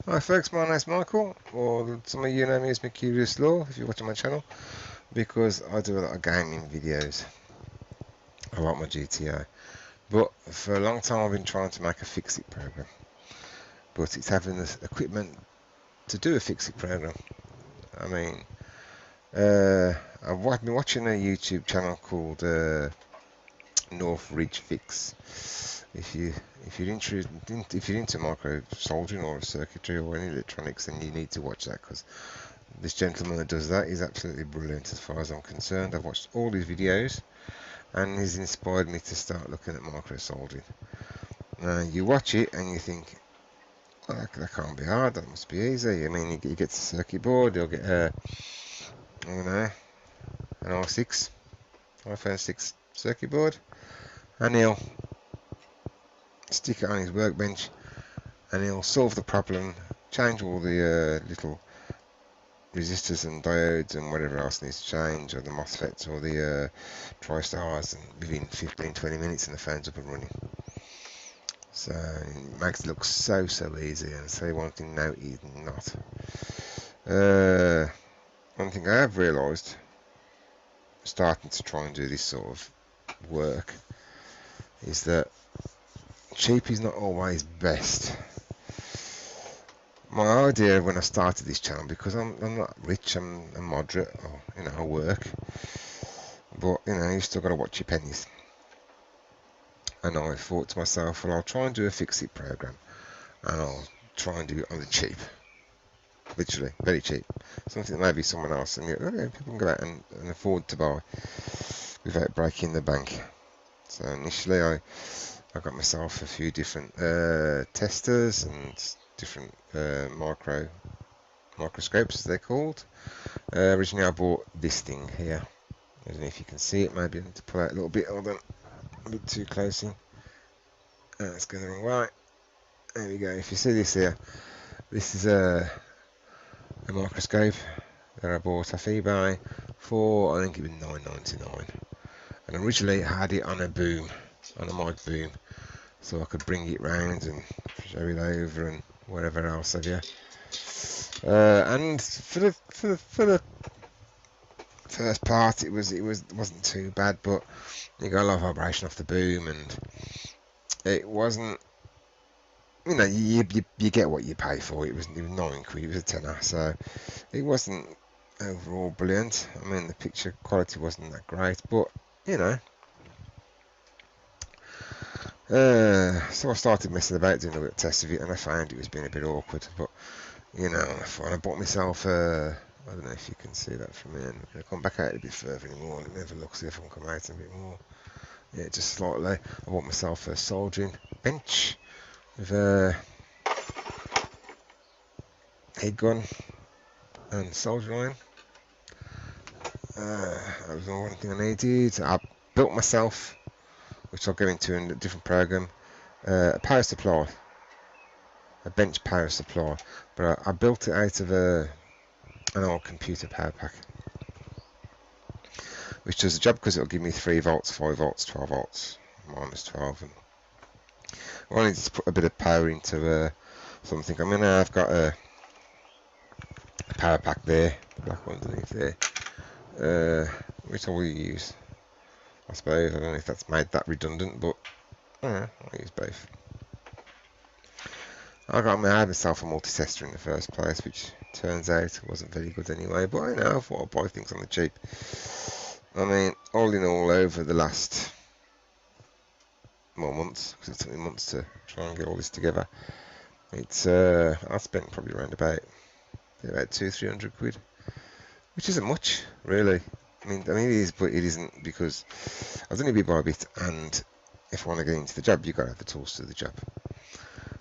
Hi folks, my name's Michael, or some of you know me as Mercurius Law if you're watching my channel, because I do a lot of gaming videos. I like my GTA, but for a long time I've been trying to make a fix-it program, but it's having the equipment to do a fix-it program. I mean, I've been watching a YouTube channel called North Ridge Fix. If you if you're into micro soldering or circuitry or any electronics, then you need to watch that, because this gentleman that does that is absolutely brilliant as far as I'm concerned. I've watched all his videos and he's inspired me to start looking at micro soldering. You watch it and you think, well, that can't be hard, that must be easy. I mean, he gets a circuit board, he'll get I don't know, an R6, iPhone 6 circuit board, and he'll stick it on his workbench and he'll solve the problem, change all the little resistors and diodes and whatever else needs to change, or the MOSFETs or the TriStars, and within 15-20 minutes and the phone's up and running. So it makes it look so easy, and say one thing, no, it's not. One thing I have realised, starting to try and do this sort of work, is that cheap is not always best. My idea when I started this channel, because I'm not rich, I'm moderate, or I work, but you still got to watch your pennies. And I thought to myself, well, I'll try and do a fix-it program, and I'll try and do it on the cheap, literally very cheap, something that maybe someone else and people can go out and afford to buy without breaking the bank. So initially I got myself a few different testers and different microscopes, as they're called. Originally I bought this thing here. I don't know if you can see it. Maybe I need to pull out a little bit. Hold on, a bit too closely. It's going the wrong way. There we go. If you see this here, this is a microscope that I bought off eBay for, I think it was $9.99. And originally I had it on a boom, on a mic boom, so I could bring it round and show it over and whatever else have you. And for the first part, it wasn't too bad, but you got a lot of vibration off the boom, and it wasn't. You get what you pay for. It was £9. It was a tenner, so it wasn't overall brilliant. I mean, the picture quality wasn't that great, but so I started messing about, doing a little test of it, and I found it was being a bit awkward. But I bought myself I don't know if you can see that from here. I'm going to come back out a bit further anymore. Let me have a look, see if I can come out a bit more. Yeah, just slightly. I bought myself a soldering bench with a heat gun and soldering iron. That was the one thing I needed. I built myself, which I'll go into in a different program, a power supply, a bench power supply, but I built it out of an old computer power pack, which does the job because it'll give me 3 volts, 5 volts, 12 volts, minus 12. And I wanted to put a bit of power into something. I mean, I've got a power pack there, the black one underneath there, which I will use, I suppose. I don't know if that's made that redundant, but I'll use both. I had myself a multi-tester in the first place, which turns out wasn't very good anyway, but I thought I'd buy things on the cheap. I mean, all in all, over the last months, because it took me months to try and get all this together, it's I spent probably around about 200-300 quid, which isn't much, really. I mean it is, but it isn't, because I was only bit by a bit, and if I want to get into the job, you've got to have the tools to do the job.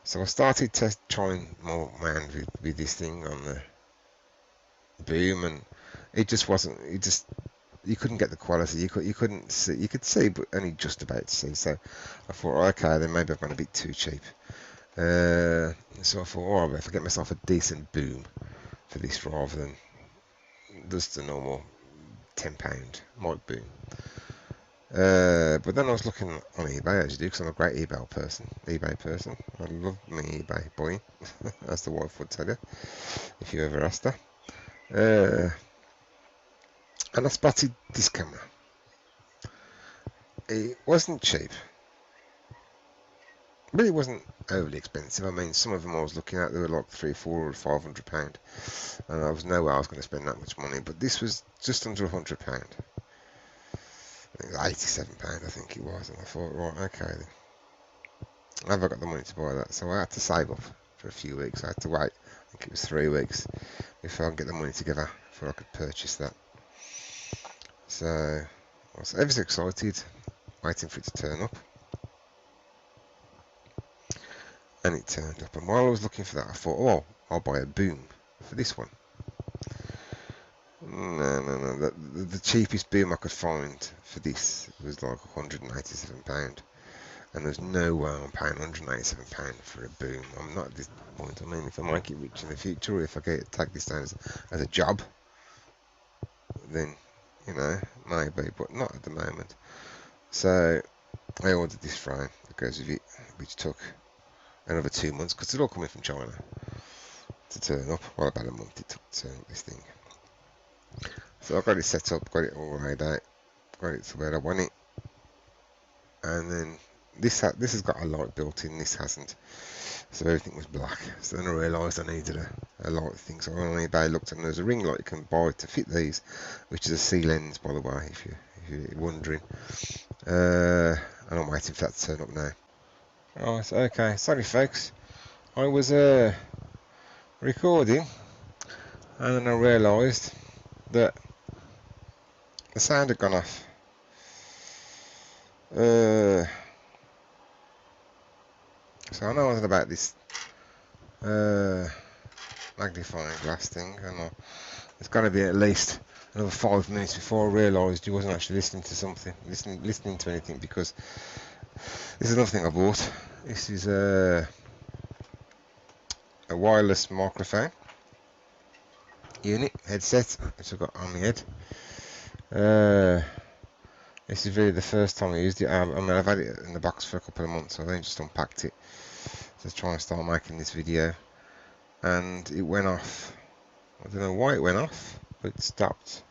So I started trying more around with this thing on the boom, and it just wasn't. You couldn't get the quality. You couldn't see. You could see, but only just about to see. So I thought, okay, then maybe I've gone a bit too cheap. So I thought, oh, if I get myself a decent boom for this rather than just a normal £10 mic boom. But then I was looking on eBay, as you do, because I'm a great eBay person. I love my eBay buying, as the wife would tell you, if you ever asked her. And I spotted this camera. It wasn't cheap, but it wasn't overly expensive. I mean, some of them I was looking at, they were like £300, £400 or £500, and I was no way I was going to spend that much money. But this was just under £100. It was £87, I think it was, and I thought, right, okay, then. Have I got the money to buy that? So I had to save up for a few weeks. I had to wait, I think it was 3 weeks, before I could get the money together before I could purchase that. So I was ever so excited, waiting for it to turn up. And it turned up. And while I was looking for that, I thought, oh, I'll buy a boom for this one. No. The cheapest boom I could find for this was like £187. And there's no way I'm paying £187 for a boom. I'm not at this point. I mean, if I make it rich in the future, or if I take this down as a job, then, you know, maybe, but not at the moment. So I ordered this frame that goes with it, which took another 2 months, because it's all coming from China, to turn up. Well, about a month it took to turn up this thing. So I got it set up, got it all laid out, got it to where I want it, and then this has got a light built in, this hasn't, so everything was black. So then I realised I needed a light thing, so on eBay looked, and there's a ring light you can buy to fit these, which is a C lens, by the way, if you're wondering. And I'm waiting for that to turn up now. Right, okay, sorry folks, I was recording, and then I realised that the sound had gone off. So I know nothing about this magnifying glass thing, and it's got to be at least another 5 minutes before I realised you wasn't actually listening to something, listening to anything, because this is another thing I bought. This is a wireless microphone unit headset, which I've got on my head. This is really the first time I used it. I mean, I've had it in the box for a couple of months, so I then just unpacked it to try and start making this video, and it went off. I don't know why it went off, but it stopped.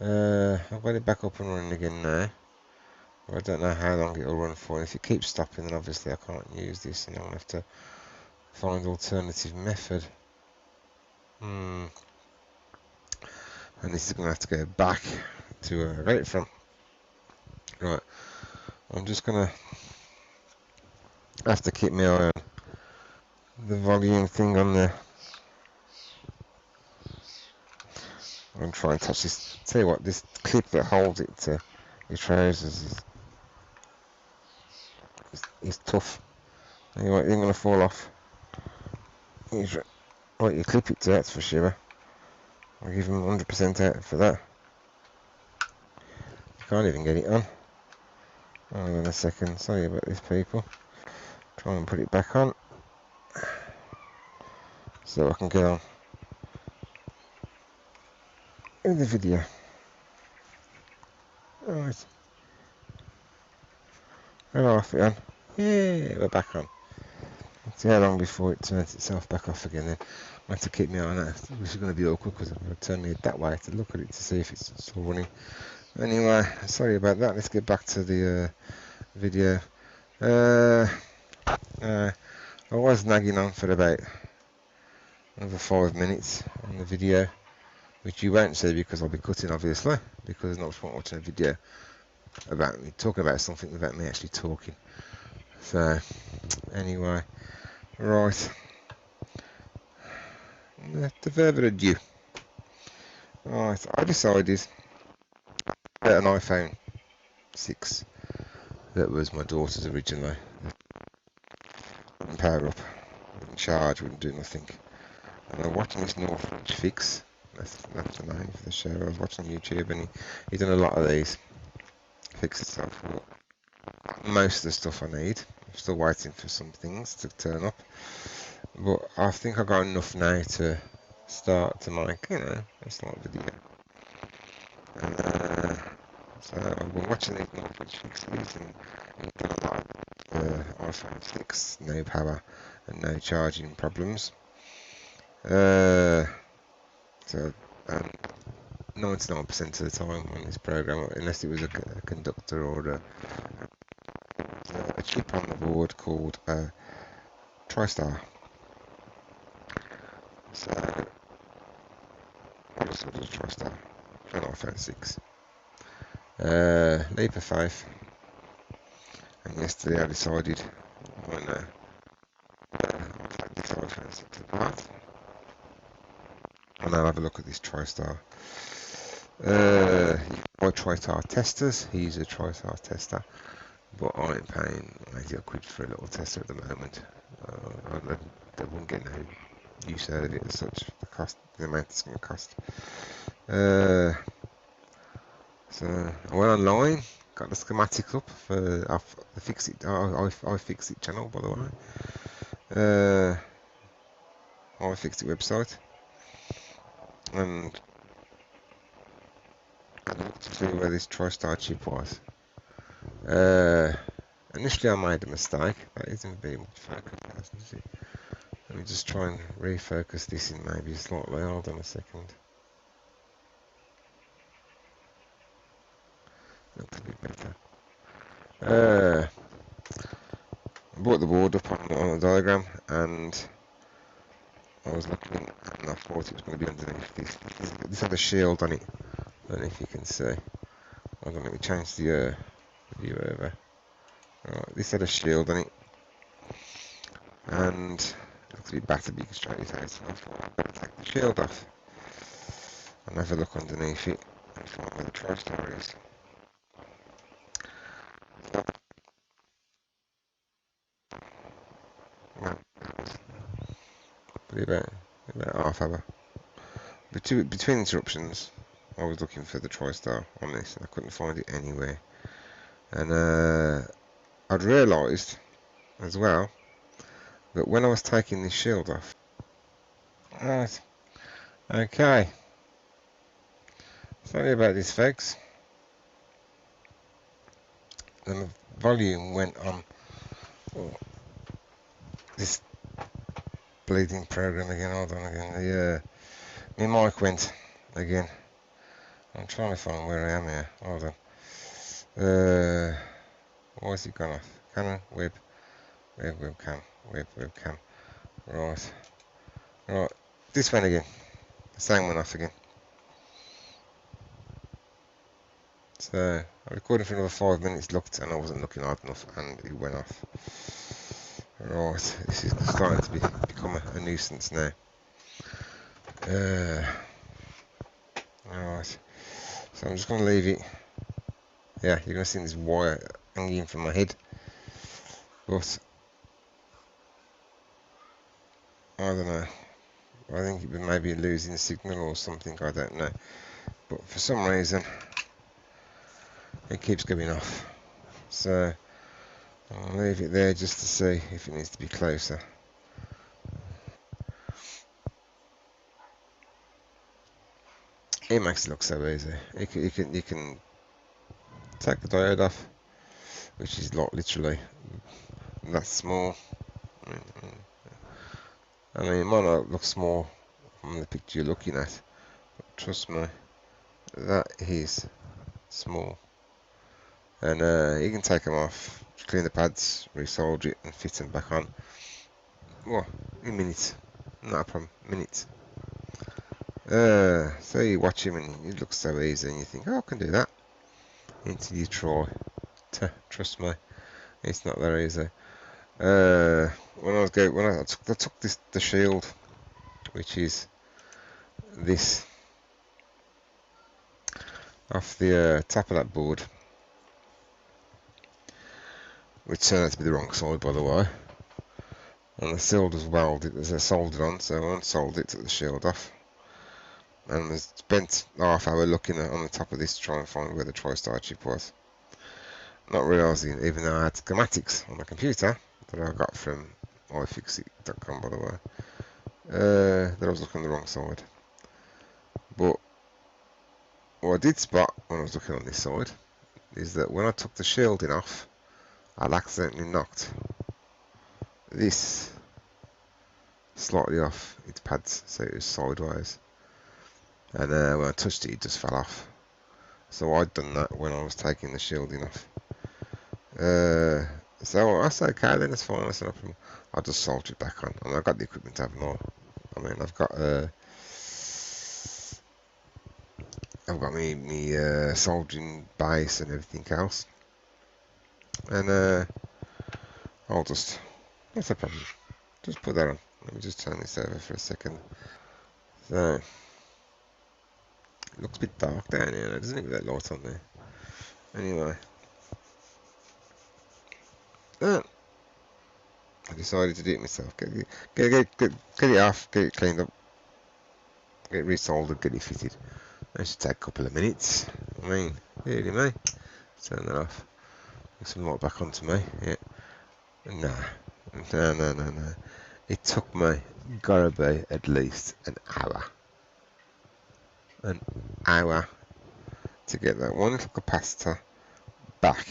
I've got it back up and running again now. I don't know how long it'll run for. If it keeps stopping, then obviously I can't use this, and I'll have to find an alternative method. And this is going to have to go back to where I got it from. Right, I'm just going to have to keep my eye on the volume thing on there. I'm going to try and touch this. Tell you what, this clip that holds it to your trousers is tough. Anyway, it ain't going to fall off. Right, you clip it to, that's for sure. I'll give him 100% out for that. You can't even get it on. Hang on a second, sorry about this people. Try and put it back on, so I can get on in the video. Alright. We're off it on. Yeah, we're back on. Let's see how long before it turns itself back off again then. I have to keep my eye on that. This is going to be awkward because I'm going to turn my head that way to look at it to see if it's still running. Anyway, sorry about that. Let's get back to the video. I was nagging on for about another 5 minutes on the video, which you won't see because I'll be cutting, obviously, because there's no point watching a video about me talking about something without me actually talking. So anyway, right, to further ado, right, I decided that an iPhone 6 that was my daughter's originally wouldn't power up, wouldn't charge, wouldn't do nothing. And I'm watching this Northridge fix. That's the name for the show. I was watching YouTube, and he done a lot of these fixes. So I thought, most of the stuff I need. I'm still waiting for some things to turn up, but I think I got enough now to start to make, a slight video. So So I've been watching these knowledge fixes and done a lot of iPhone 6, no power and no charging problems. So 99% of the time on this program, unless it was a conductor or a chip on the board called TriStar. So what else was TriStar? An iPhone 6. Leap of faith. And yesterday I decided I'll take this iPhone 6 apart and I'll have a look at this TriStar. You can buy TriStar testers. He's a TriStar tester, but I ain't paying 80 quid for a little tester at the moment. I wouldn't get no use out of it as such. The amount it's going to cost. So I went online, got the schematics up for the Fixit iFixit channel, by the way. iFixit website, and I looked to see where this TriStar chip was. Initially I made a mistake. That isn't very much focus, is it? Let me just try and refocus this in maybe slightly. Hold on a second. Looks a bit better. I brought the board up on the diagram, and I was looking, and I thought it was going to be underneath this. This had a shield on it. I don't know if you can see. Hold on, let me change the view over. Right, this had a shield on it, and it looks a bit battered, but you can straighten it out. So I thought I'd better take the shield off and have a look underneath it and find where the TriStar is. Well, probably about half hour. Between interruptions, I was looking for the TriStar on this, and I couldn't find it anywhere. And I'd realised as well that when I was taking this shield off, right, okay, sorry about this, folks. The volume went on this bleeding program again. Hold on again. My mic went again. I'm trying to find where I am here. Hold on. Why has it gone off? Canon, webcam. Right. This went again. The same went off again. So I recorded for another 5 minutes, looked, and I wasn't looking hard enough, and it went off. Right, this is starting to become a nuisance now. Alright, so I'm just going to leave it. Yeah, you're going to see this wire hanging from my head, but I don't know. I think it was maybe losing signal or something, I don't know. But for some reason, it keeps going off. So I'll leave it there just to see if it needs to be closer. It makes it look so easy. You can take the diode off, which is like literally that small. I mean, it might not look small from the picture you're looking at, but trust me, that is small. And you can take them off, clean the pads, resolder it, and fit them back on. Well, in minutes, not a problem, minutes. So you watch him and it looks so easy, and you think, oh, I can do that. Until you try. Trust me, it's not that easy. When I took the shield, which is this, off the top of that board, which turned out to be the wrong side, by the way. And the shield was welded, as I soldered on, so I unsoldered it, took the shield off, and I spent half hour looking on the top of this to try and find where the TriStar chip was. Not realising, even though I had schematics on my computer that I got from iFixit.com, by the way, that I was looking on the wrong side. But what I did spot when I was looking on this side is that when I took the shielding off, I'd accidentally knocked this slightly off its pads, so it was sideways. And when I touched it, it just fell off. So I'd done that when I was taking the shielding off. So that's okay then, it's fine, that's no problem. I'll just solder it back on. I mean, I've got the equipment, haven't I? I mean, I've got me soldering base and everything else. And I'll just, that's no problem. Just put that on. Let me just turn this over for a second. So, it looks a bit dark down here, doesn't it, with that light on there? Anyway. I decided to do it myself. Get it off, get it cleaned up, get it resoldered, get it fitted. That should take a couple of minutes. I mean, really, me. Turn that off. Get some light back onto me. Yeah. No. It took me, gotta be, at least an hour. An hour to get that one little capacitor back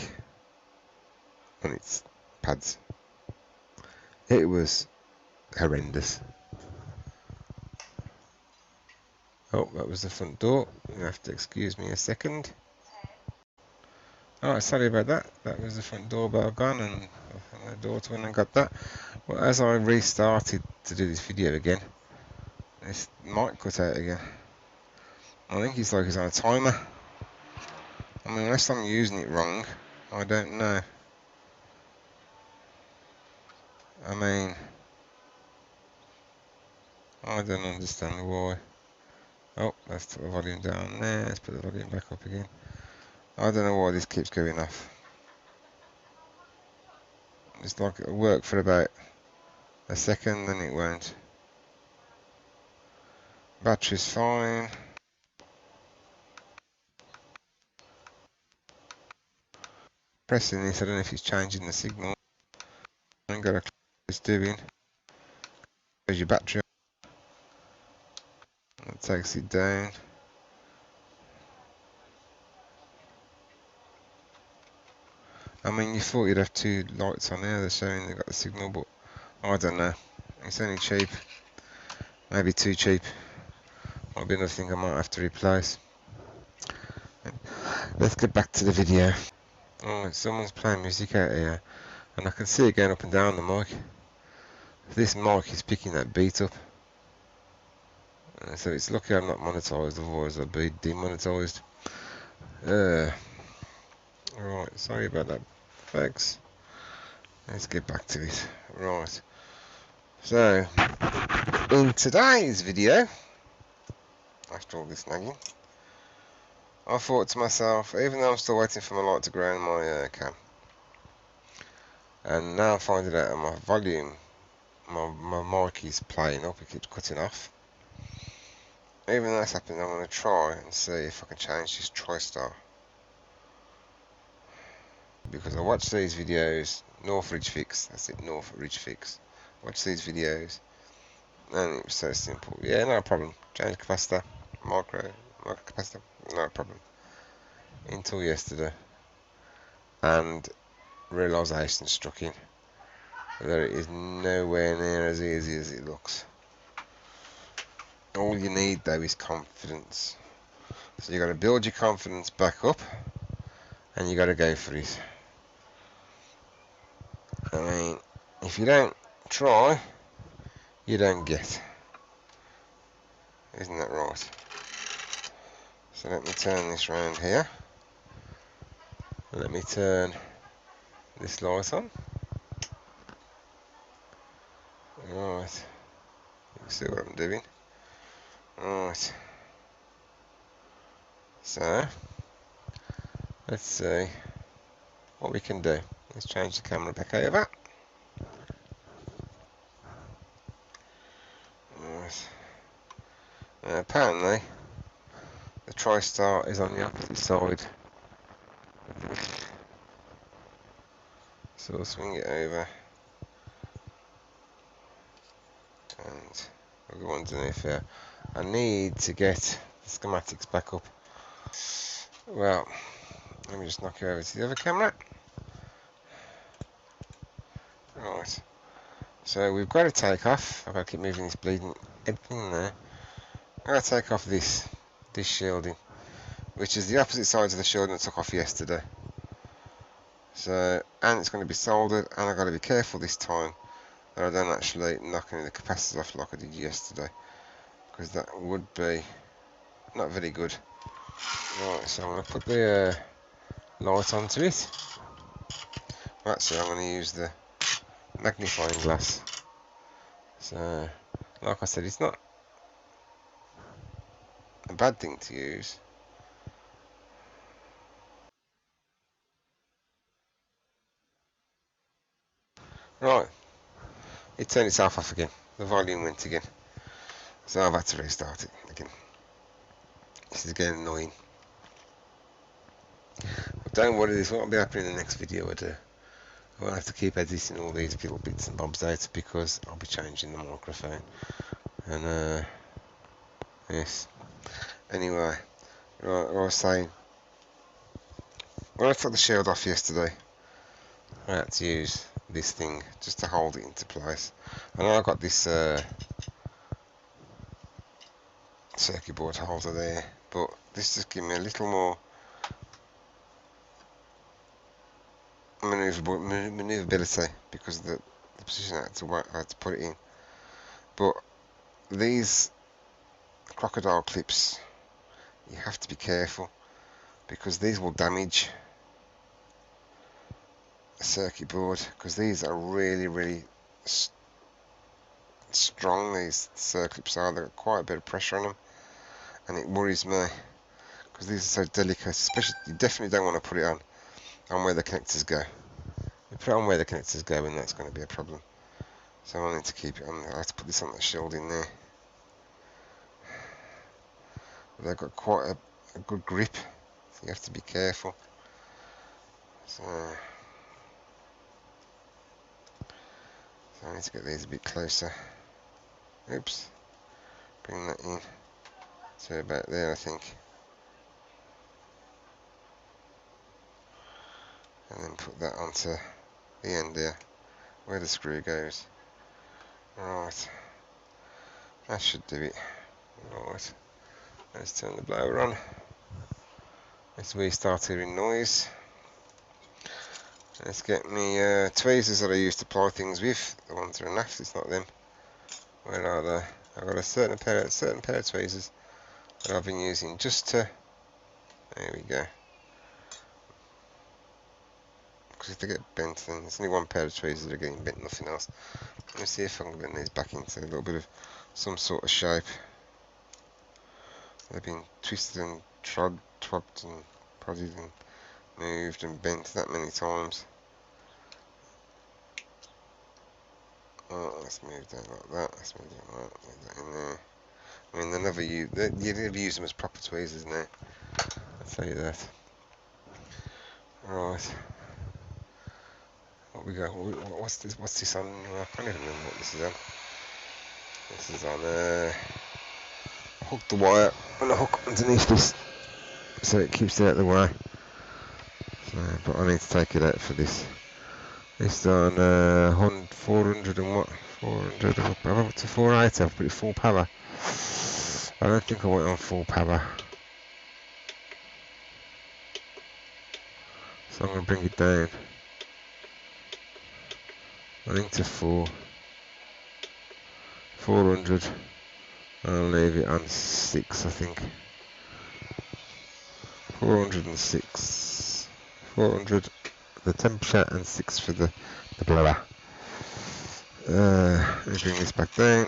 on its pads. It was horrendous. Oh, that was the front door. You have to excuse me a second. Oh, sorry about that. That was the front doorbell gone, and the daughter went and got that. Well, as I restarted to do this video again, this mic cut out again. I think it's like it's on a timer. I mean, unless I'm using it wrong, I don't know. I mean, I don't understand why. Oh, let's put the volume down there. Let's put the volume back up again. I don't know why this keeps going off. It's like it'll work for about a second, then it won't. Battery's fine. Pressing this, I don't know if it's changing the signal. I ain't got a clue what it's doing. There's your battery. That takes it down. I mean, you thought you'd have two lights on there, they're showing they've got the signal, but I don't know. It's only cheap. Maybe too cheap. Might be another thing I might have to replace. Let's get back to the video. Oh, someone's playing music out here, and I can see it going up and down the mic. This mic is picking that beat up. So it's lucky I'm not monetized, otherwise I'd be demonetized. Right, sorry about that, folks. Let's get back to it. Right. So, in today's video, after all this nagging, I thought to myself, even though I'm still waiting for my light to grow in my cam, and now I'm finding out that my volume, my mic is playing up, it keeps cutting off. Even though that's happening, I'm going to try and see if I can change this TriStar. Because I watch these videos, Northridge Fix, that's it, Northridge Fix. Watch these videos, and it was so simple. Yeah, no problem. Change capacitor, micro capacitor, no problem. Until yesterday, and realisation struck in that it is nowhere near as easy as it looks. All you need though is confidence. So you got to build your confidence back up, and you got to go for it. I mean, if you don't try, you don't get. Isn't that right? So let me turn this round here. Let me turn this light on. Right. You can see what I'm doing. Right. So, let's see what we can do. Let's change the camera back over. Right. Apparently, the TriStar is on the opposite side of this. So we'll swing it over. And we'll go underneath here. I need to get the schematics back up. Well, Let me just knock you over to the other camera. Right. So we've got to take off. I've got to keep moving this bleeding everything there. I've got to take off this shielding, which is the opposite side of the shielding I took off yesterday. So, and it's going to be soldered, and I've got to be careful this time that I don't actually knock any of the capacitors off like I did yesterday, because that would be not very good. Right, so I'm going to put the light onto it. Actually, I'm going to use the magnifying glass. So, like I said, it's not a bad thing to use. Right, it turned itself off again. The volume went again. So I've had to restart it again. This is getting annoying. But don't worry, this won't be happening in the next video I do. I won't have to keep editing all these little bits and bobs out because I'll be changing the microphone. And yes. Anyway, right, I was saying, when I took the shield off yesterday, I had to use this thing just to hold it into place. I know I got this circuit board holder there, but this just gives me a little more maneuverability because of the position I had to put it in. But these crocodile clips, you have to be careful because these will damage a circuit board, because these are really strong. These circuits are, they've got quite a bit of pressure on them, and it worries me because these are so delicate. Especially, you definitely don't want to put it on where the connectors go. You put it on where the connectors go, and that's going to be a problem. So I need to keep it on. I have to put this on the shield in there. But they've got quite a good grip, so you have to be careful. So I need to get these a bit closer. Oops. Bring that in to about there, I think. And then put that onto the end there, where the screw goes. Right. That should do it. Right. Let's turn the blower on. As we start hearing noise. Let's get me tweezers that I use to ply things with. The ones that are naff, it's not them. Where are they? I've got a certain pair of tweezers that I've been using just to. There we go. Because if they get bent, then there's only one pair of tweezers that are getting bent, nothing else. Let me see if I can bend these back into a little bit of some sort of shape. They've been twisted and twopped and prodded and moved and bent that many times. Oh, let's move that like that. Let's move that like that. Move that in there. I mean, you never use them as proper tweezers now. I'll tell you that. Right. What we got? What's this? What's this on? I can't even remember what this is on. This is on. Hook the wire and a hook underneath this, so it keeps it out of the way. So, but I need to take it out for this. This is on 400 and what? 400. I've up to 480. I've put it full power. I don't think I went on full power. So I'm going to bring it down. I think to 400. I'll leave it on 6, I think. 406. 400 the temperature and 6 for the blower. Let me bring this back down.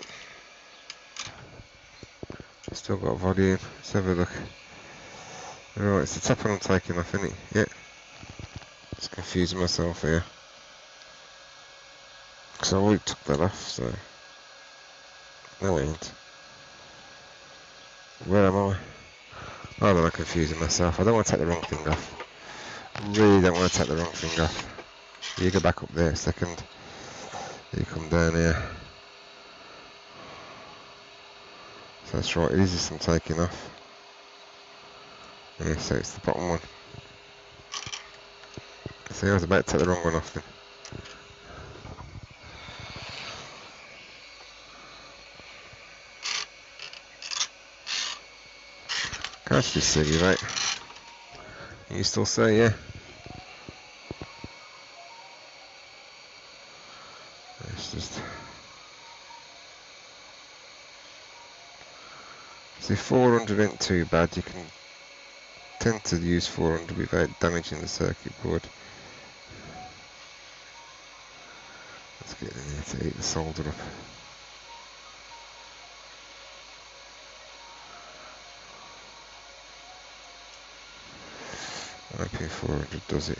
Still got volume. Let's have a look. Right, it's the top one I'm taking off, isn't it? Yeah. Just confusing myself here. Because I already took that off, so. No, I ain't. Where am I? Oh, no, I'm confusing myself. I don't want to take the wrong thing off. I really don't want to take the wrong thing off. You go back up there a second. You come down here. So that's right, it is this I'm taking off. Yeah, so it's the bottom one. See, I was about to take the wrong one off then. Catch this city, right? You still say, yeah? It's just... See, 400 ain't too bad. You can tend to use 400 without damaging the circuit board. Let's get in here to eat the solder up. IP400 does it.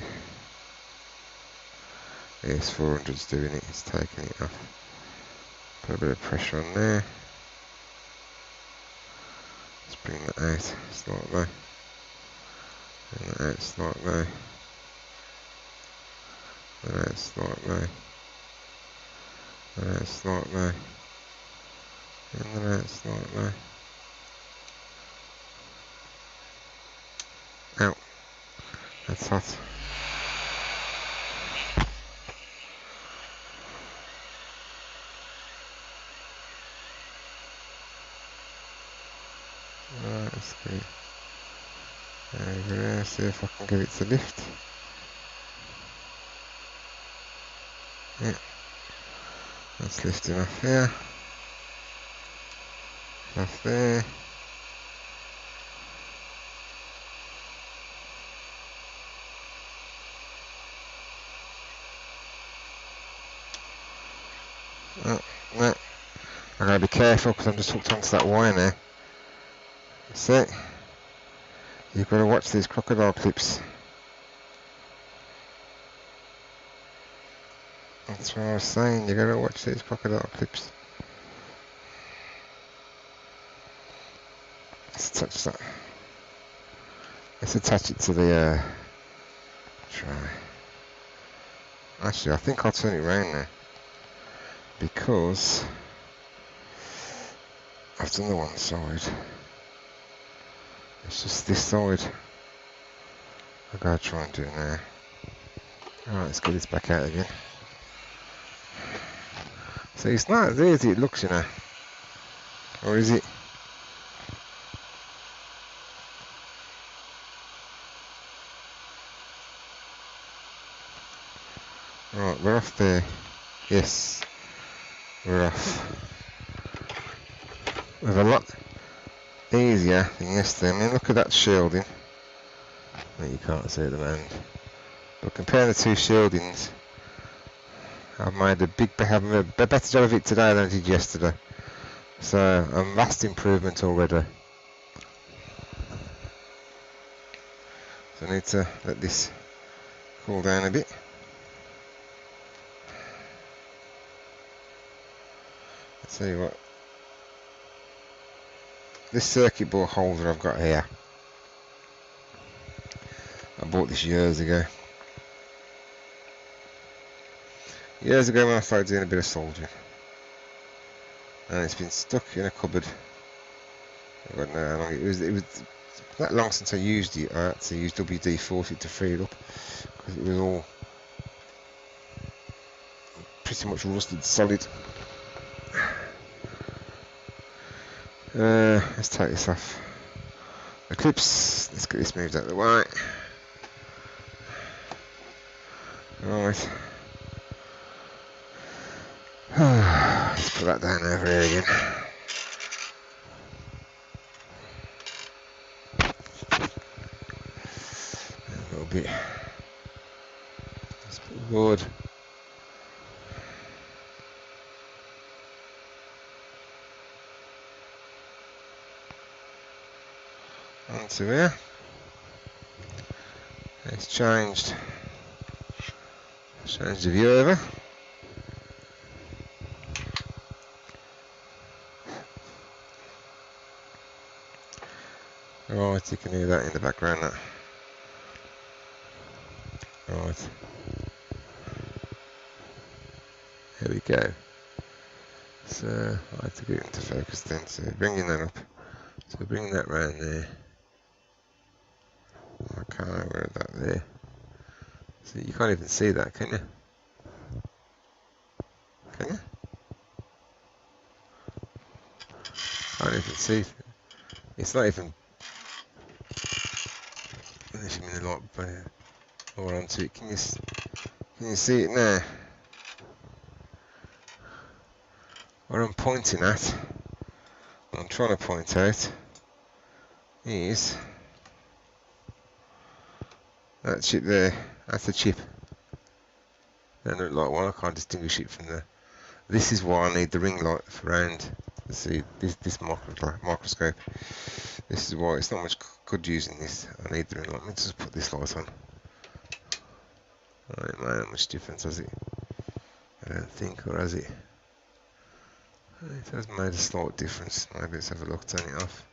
Yes, 400's doing it. It's taking it off. Put a bit of pressure on there. Let's bring that out slightly. Bring that out slightly. Bring that out slightly. Bring that out slightly. Bring that out slightly. Ow. That's hot. Right, let's go over there, see if I can get it to lift. Yeah, that's lifting off here. Off there. Oh, no. I gotta be careful because I'm just hooked onto that wire now. See? You've got to watch these crocodile clips. That's what I was saying, you got to watch these crocodile clips. Let's touch that. Let's attach it to the try. Actually, I think I'll turn it around now because I've done the one side. It's just this side. I've got to try and do it now. Alright, let's get this back out again. So it's not as easy as it looks, you know. Or is it? Right, we're off there. Yes, we're off. With a lot easier than yesterday. I mean, look at that shielding. Well, you can't see at the moment. But compare the two shieldings. I've made a better job of it today than I did yesterday. So, a vast improvement already. So I need to let this cool down a bit. I'll tell you what. This circuit board holder I've got here, I bought this years ago. Years ago when I started doing a bit of soldering. And it's been stuck in a cupboard. I don't know how long it was that long since I used it. I had to use WD-40 to free it up because it was all pretty much rusted solid. Let's take this off the clips. Let's get this moved out of the way. Right. Let's put that down over here again. A little bit. Let's put the board. Onto here. It's changed. Change the view over. Right, you can hear that in the background now. Right. Here we go. So I had to get into focus then, so bringing that up. So bring that round there. Okay, where is that there? So you can't even see that, can you? Can you? Can't even see. It's not even. Unless you mean a lot more onto it. Can you see it now? What I'm pointing at, what I'm trying to point out, is that chip there. That's the chip. They look like one. I can't distinguish it from the. This is why I need the ring light for round. See this microscope. This is why it's not much good using this. I need the ring light. Let me just put this light on. It might not much difference, has it? I don't think, or has it? It has made a slight difference. Maybe let's have a look. Turn it off.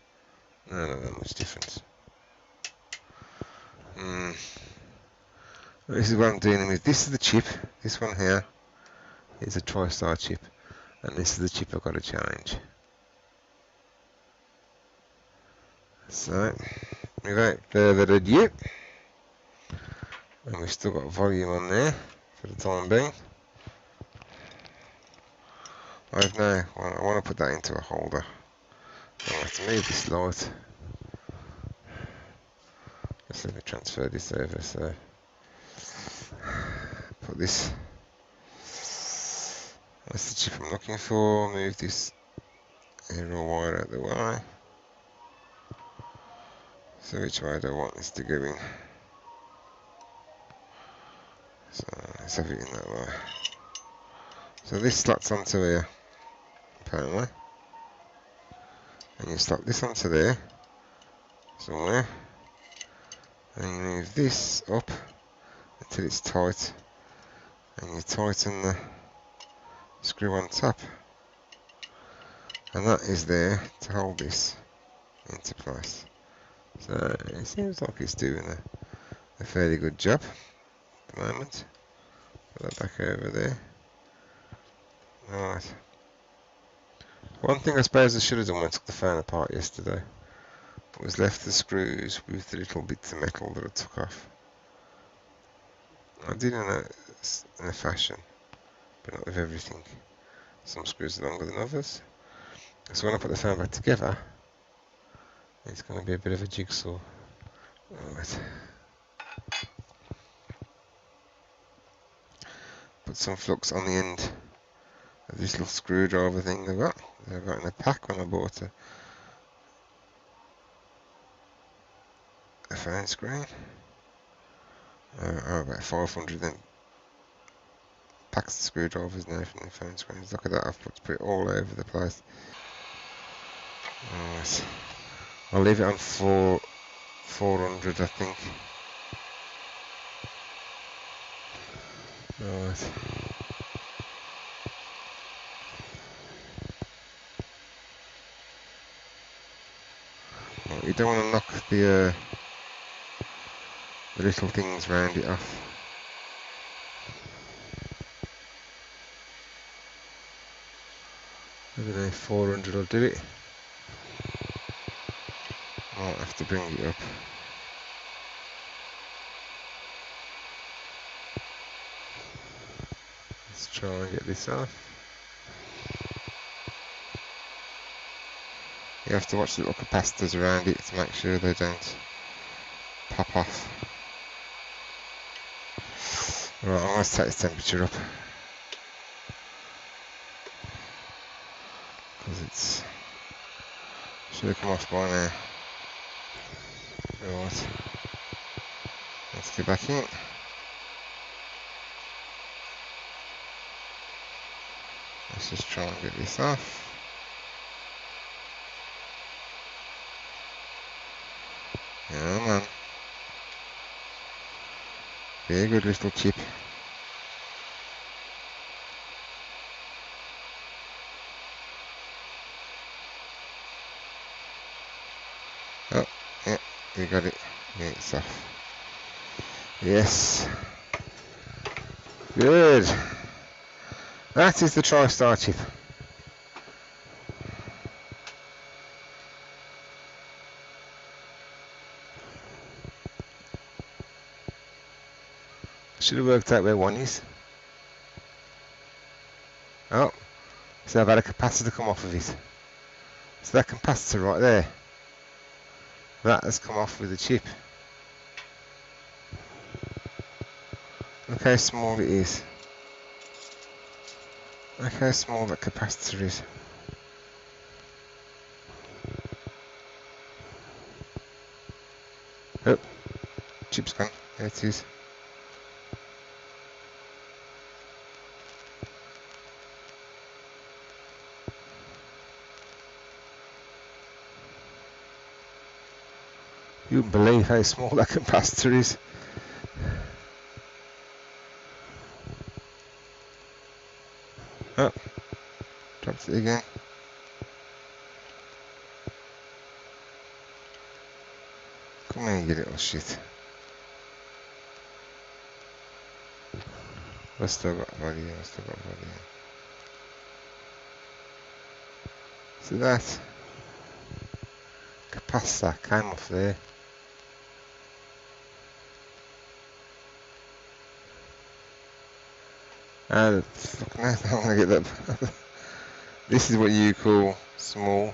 No, not that much difference. This is what I'm dealing with. This is the chip. This one here is a TriStar chip, and this is the chip I've got to change. So, without further ado, and we've still got volume on there for the time being. I want to put that into a holder. I have to move this light. Just let me transfer this over. So, put this. That's the chip I'm looking for. Move this arrow wire out of the way. So which way do I want this to go in? So let's have it in that way. So this slots onto here, apparently. And you slot this onto there, somewhere. And you move this up until it's tight. And you tighten the screw on top. And that is there to hold this into place. So it seems like it's doing a fairly good job at the moment. Put that back over there. Right. One thing I suppose I should have done when I took the fan apart yesterday was left the screws with the little bits of metal that I took off. I did in a fashion, but not with everything. Some screws are longer than others. So when I put the fan back together, it's going to be a bit of a jigsaw. Right. Put some flux on the end of this little screwdriver thing they've got in a pack when I bought a phone screen. About 500 then packs of screwdrivers now from the phone screens. Look at that, I've put it all over the place. Right. I'll leave it on 400 I think. Right. Well, you don't want to knock the little things round it off. Maybe 400 will do it. I'll have to bring it up. Let's try and get this off. You have to watch the little capacitors around it to make sure they don't pop off. Right, I'm going to take the temperature up. Because it's should have come off by now. Right. Let's get back in. Let's just try and get this off. Yeah, man. Be a good little chip. Oh, yeah, we got it. Yeah, it's off. Yes. Good. That is the TriStar chip. Should have worked out where one is. Oh, so I've had a capacitor come off of it. So that capacitor right there, that has come off with the chip. Look how small it is. Look how small that capacitor is. Oh, chip's gone. There it is. You wouldn't believe how small that capacitor is. Oh, dropped it again. Come here, you little shit. I've still got volume, I've still got volume. So that capacitor came off there. And fucking hell, I want to get that. This is what you call small.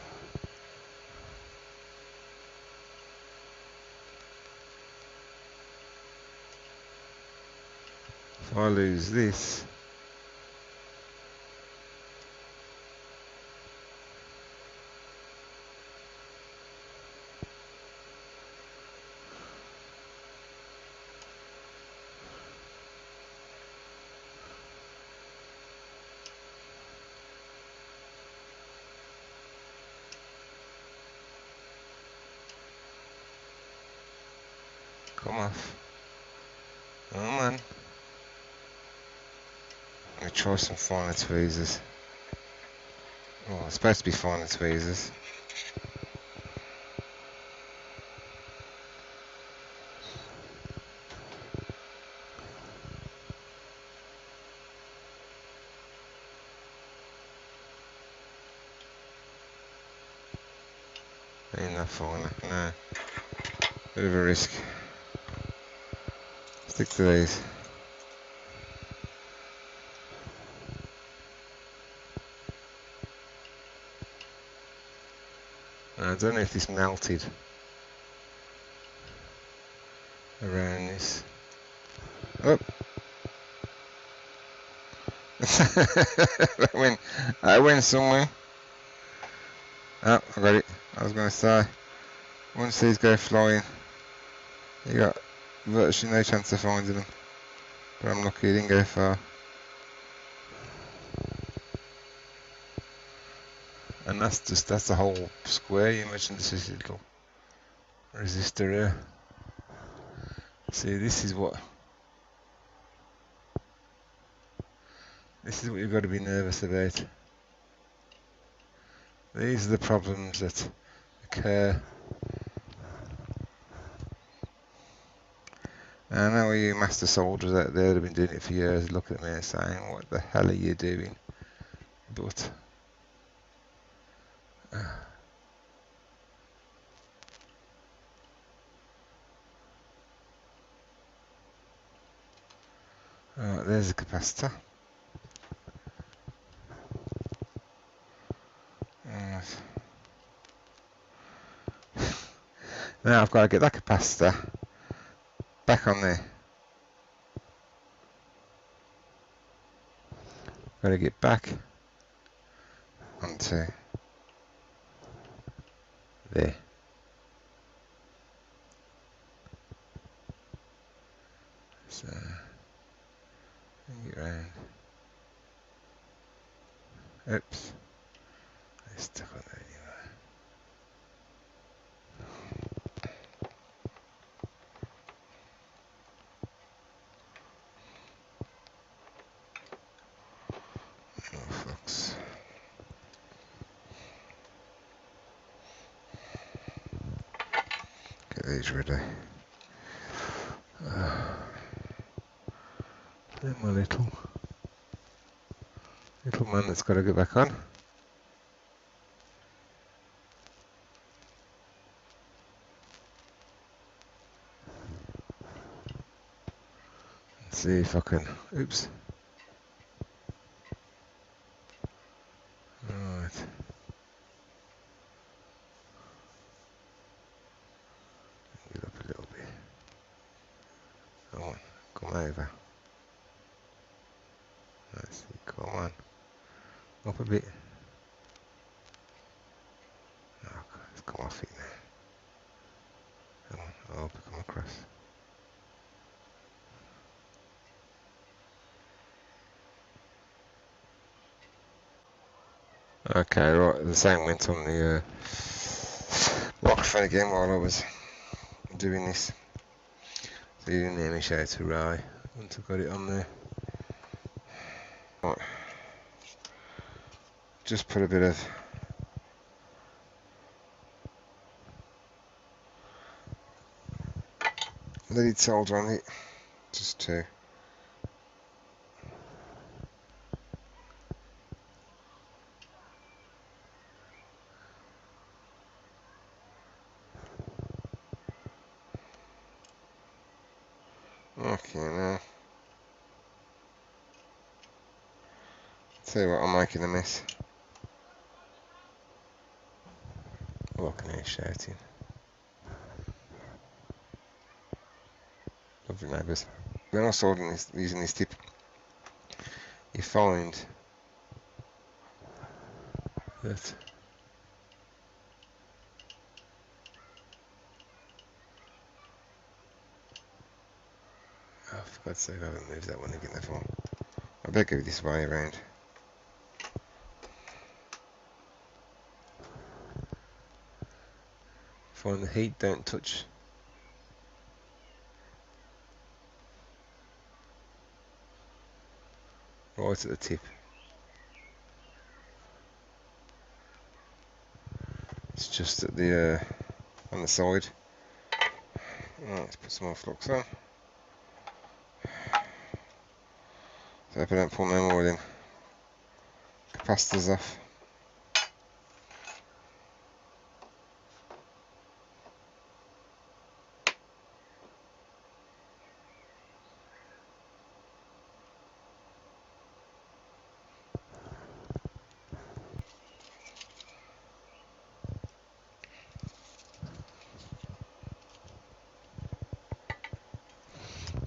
If I lose this, come off. Oh man. I'm going to try some finer tweezers. Oh, it's supposed to be finer tweezers. Ain't that finer, no. Bit of a risk. Stick to these. I don't know if this melted around this. Oh! I went somewhere. Oh, I got it. I was going to say, once these go flying, you got virtually no chance of finding them. But I'm lucky it didn't go far. And that's the whole square. You imagine this is a little resistor here. See, this is what you've got to be nervous about. These are the problems that occur. And I know you master soldiers out there that have been doing it for years look at me and saying, what the hell are you doing? But right, there's a capacitor. Right. Now I've got to get that capacitor back on there. Got to get back onto there. So bring it round. Oops. It's stuck on there anyway. Oh fucks. Get these ready. Then my little man that's got to go back on. see if I can. Oops. Right. Get up a little bit. Come on. Come over. Let's see. Come on. Up a bit. Oh, God, it's come off it now. Come on. I hope I come across. Okay, right. The same went on the microphone again while I was doing this. So you didn't hear me shout hooray once I got it on there. Right. Just put a bit of lead solder on it. Just to okay now. Tell you what, I'm making a mess. Oh, I can hear shouting. Lovely neighbours. When I started using this tip, you find that oh, for God's sake, I haven't moved that one again that far. I better go this way around. Find the heat don't touch right at the tip. It's just at the on the side. Right, let's put some more flux on. So I hope I don't pull no more of them capacitors off.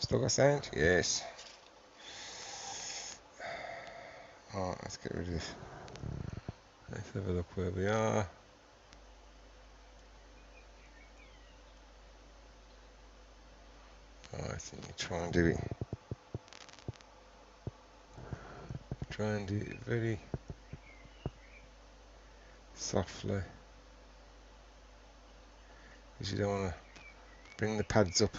Still got sound? Yes. Alright, let's get rid of this. Let's have a look where we are. Alright, so you try and do it. Try and do it very softly. Because you don't want to bring the pads up.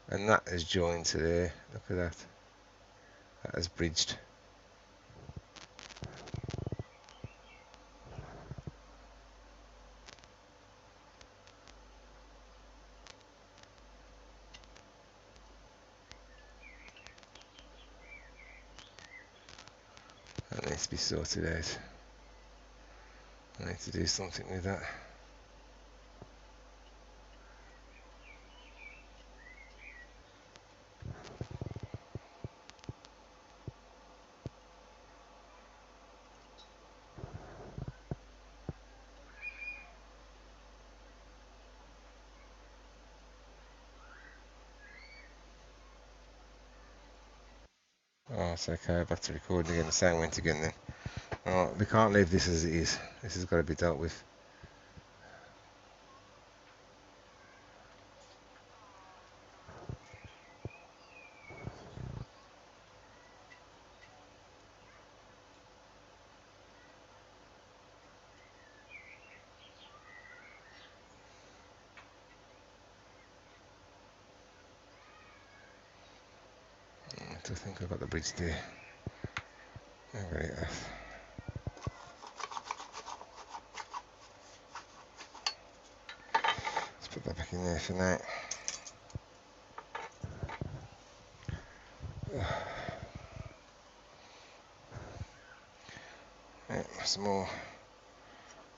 And that is joined to there. Look at that. That is bridged. That needs to be sorted out. I need to do something with that. Oh, it's okay, back to recording again. The sound went again then. Alright, we can't leave this as it is. This has got to be dealt with. I think I've got the bridge there. I've got it off. Let's put that back in there for now. Yeah, some more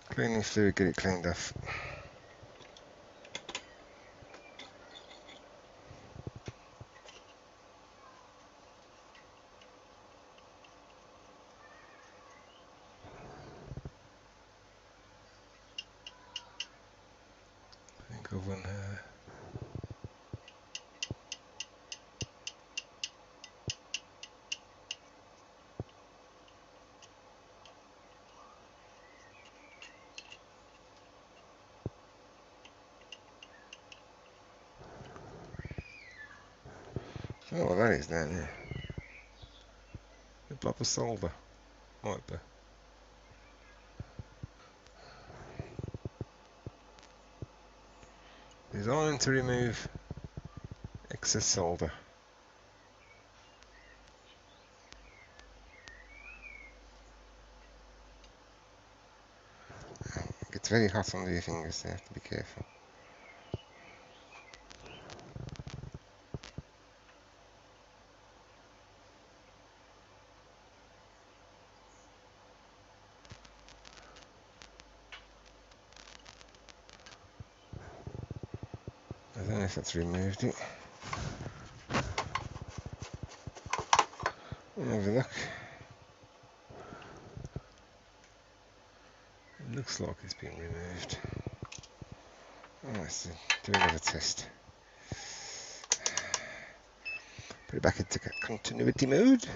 cleaning fluid, get it cleaned off. oven. Oh, what that is down there. A blob of solder. Might be. Designed to remove excess solder. It gets very hot under your fingers, so you have to be careful. I don't know if that's removed it. Have a look. It looks like it's been removed. Oh, let's do another test. Put it back into continuity mode.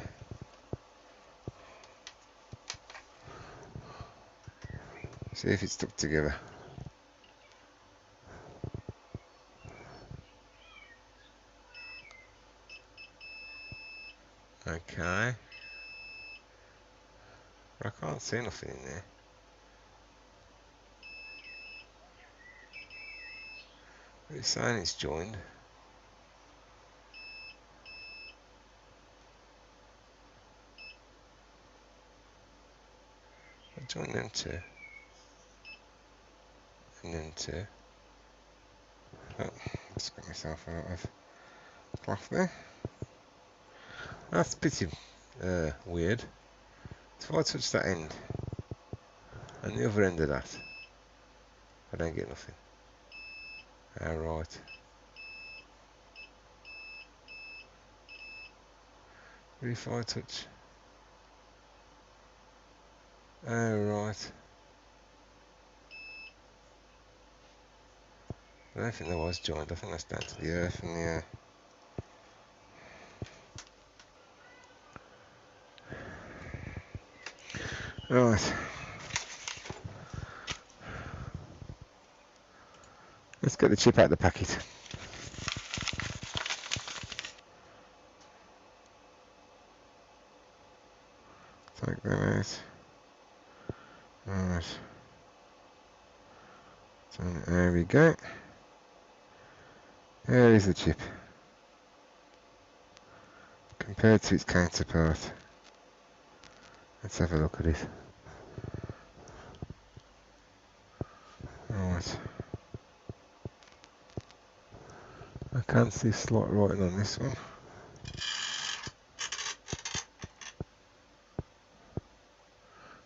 See if it's stuck together. Okay. I can't see nothing in there. It's saying it's joined. I'll join them two. And then two. Oh, just got myself a lot of cloth there. That's pretty weird. So if I touch that end and the other end of that, I don't get nothing. Alright. If I touch. Alright. I don't think that was joined. I think that's down to the earth and the Right. Let's get the chip out of the packet. Take them out. Right. So there we go. There is the chip. Compared to its counterpart. Let's have a look at it. Right. I can't see slot writing on this one.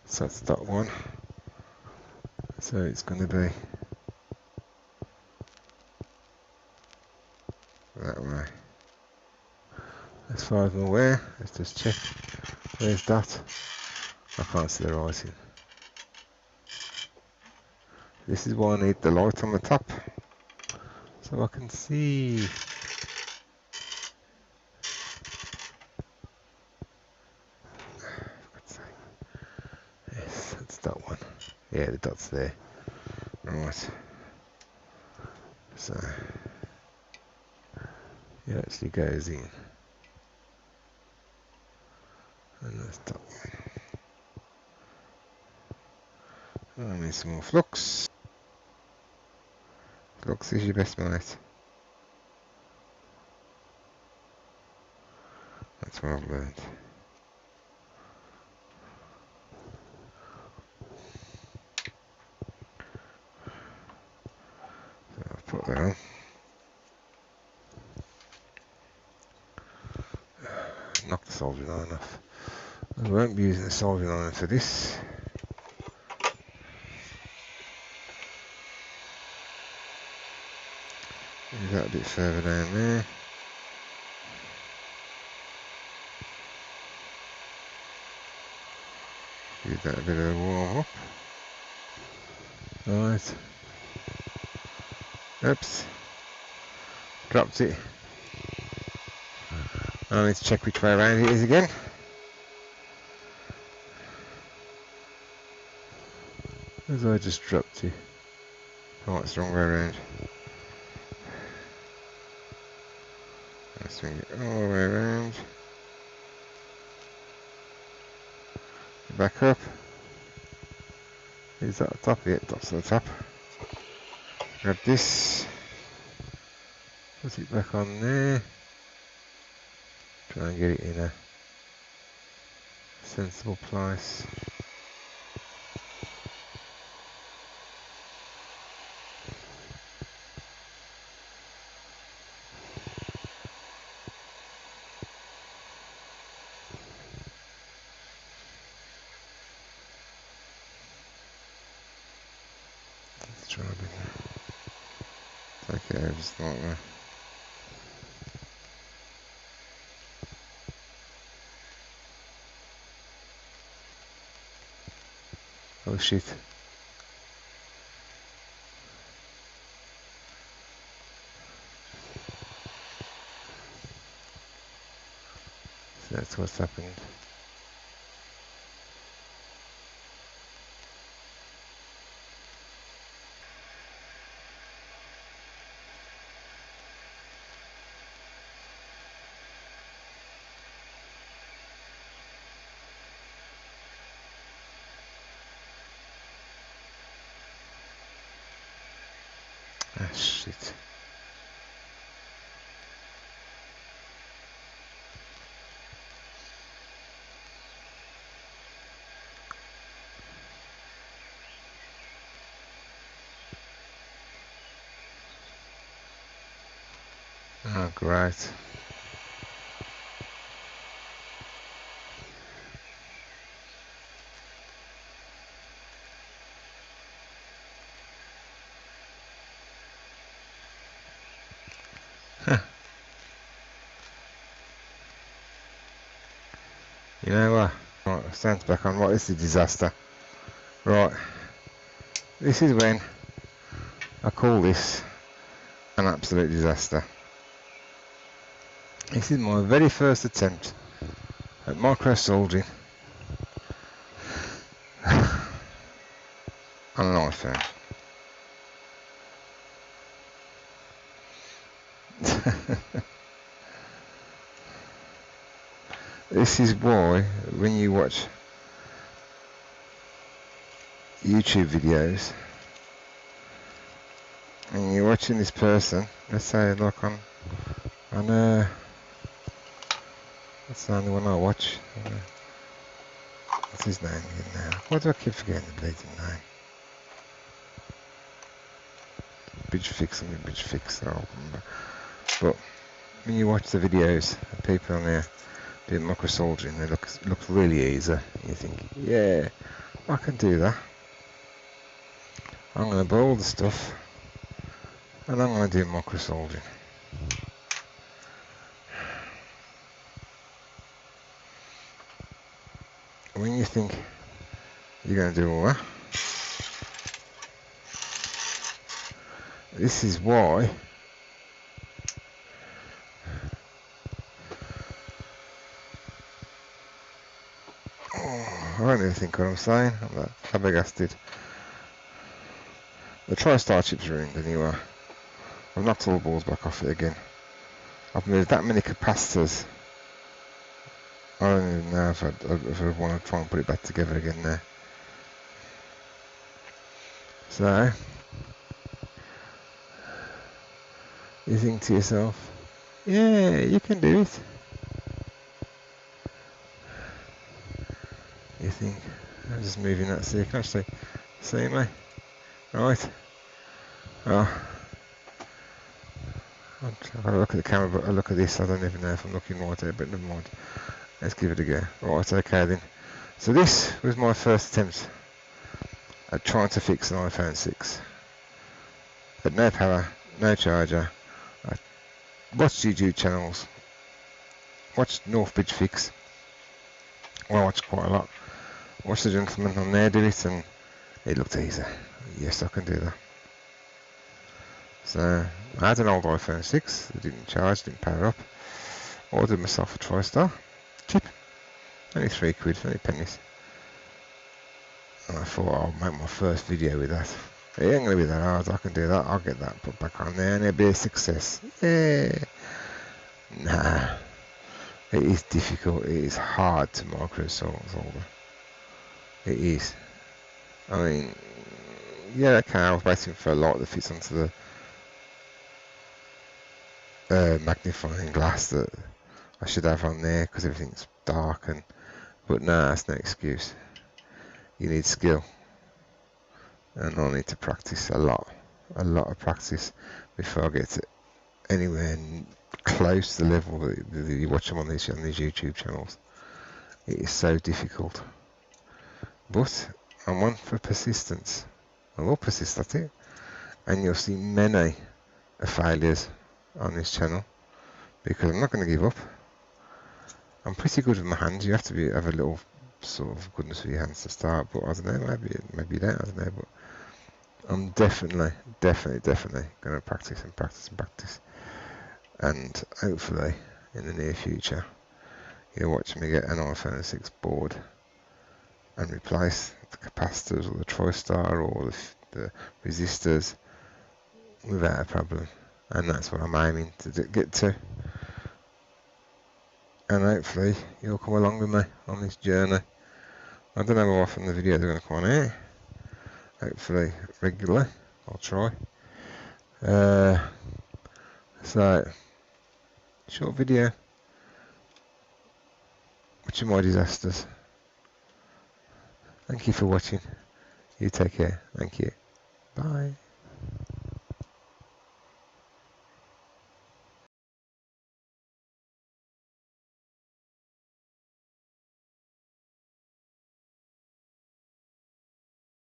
So that's dot one. So it's going to be that way. As far as I'm aware, let's just check. Where's that? I can't see the writing. This is why I need the light on the top, so I can see. Yes, that's that one. Yeah, the dot's there. Right. So it actually goes in. And that's that one. I need some more flux. Flux is your best mate. That's what I've learned. So I've put that on. Knock the soldering iron off. I won't be using the soldering iron for this. Move that a bit further down there. Give that a bit of a warm up. Right. Oops. Dropped it. I need to check which way around it is again. As I just dropped it. Oh, it's the wrong way around. Let's swing it all the way around. Back up. Is that the top? Yeah, that's the top. Grab this. Put it back on there. Try and get it in a sensible place. Let's try it. Take it over just like that. Oh shit. So that's what's happened. Ah shit. Oh great. Huh. You know what? Right, stands back on. Right, this is a disaster. Right. This is when I call this an absolute disaster. This is my very first attempt at micro soldering on an iPhone. This is why when you watch YouTube videos and you're watching this person, let's say like on that's the only one I watch. What's his name again now? Why do I keep forgetting the bleeding name? Bridgefix, I don't remember. But when you watch the videos of people on there doing micro soldering, they look really easy. You think, yeah, I can do that. I'm going to buy all the stuff and I'm going to do micro soldering. When you think you're going to do all that, this is why I don't even think what I'm saying. I'm that flabbergasted. The TriStar chip's ruined anyway. I've knocked all the balls back off it again. I've moved that many capacitors. I don't even know if I want to try and put it back together again now. So, you think to yourself, yeah, you can do it. You think, I'm just moving that so you can actually see me. Right. Oh. I'll look at the camera, but I'll look at this. I don't even know if I'm looking right there, but never mind. Let's give it a go. Right, okay then. So this was my first attempt at trying to fix an iPhone 6. Had no power, no charger. I watched YouTube channels, watched Northbridge Fix. Well, I watched quite a lot. Watched the gentleman on there do it, and it looked easy. Yes, I can do that. So I had an old iPhone 6 that didn't charge, didn't power up. Ordered myself a TriStar. Cheap. Only £3, only pennies. And I thought I'll make my first video with that. It ain't going to be that hard, I can do that, I'll get that put back on there and it'll be a success. Yeah. Nah. It is difficult, it is hard to microsolder. It is. I mean, yeah, okay, I was waiting for a light that fits onto the magnifying glass that I should have on there because everything's dark, but no, that's no excuse. You need skill, and I need to practice a lot of practice before I get to anywhere close to the level that you watch them on these YouTube channels. It is so difficult, but I'm one for persistence. I will persist at it, and you'll see many failures on this channel because I'm not going to give up. I'm pretty good with my hands. You have to have a little sort of goodness with your hands to start, but I don't know, maybe you don't, I don't know, but I'm definitely going to practice and practice and practice, and hopefully in the near future you'll watch me get an iPhone 6 board and replace the capacitors or the TriStar or the resistors without a problem, and that's what I'm aiming to get to. And hopefully you'll come along with me on this journey. I don't know how often the videos are going to come on here. Hopefully regularly. I'll try. So, short video. Watching my disasters. Thank you for watching. You take care. Thank you. Bye.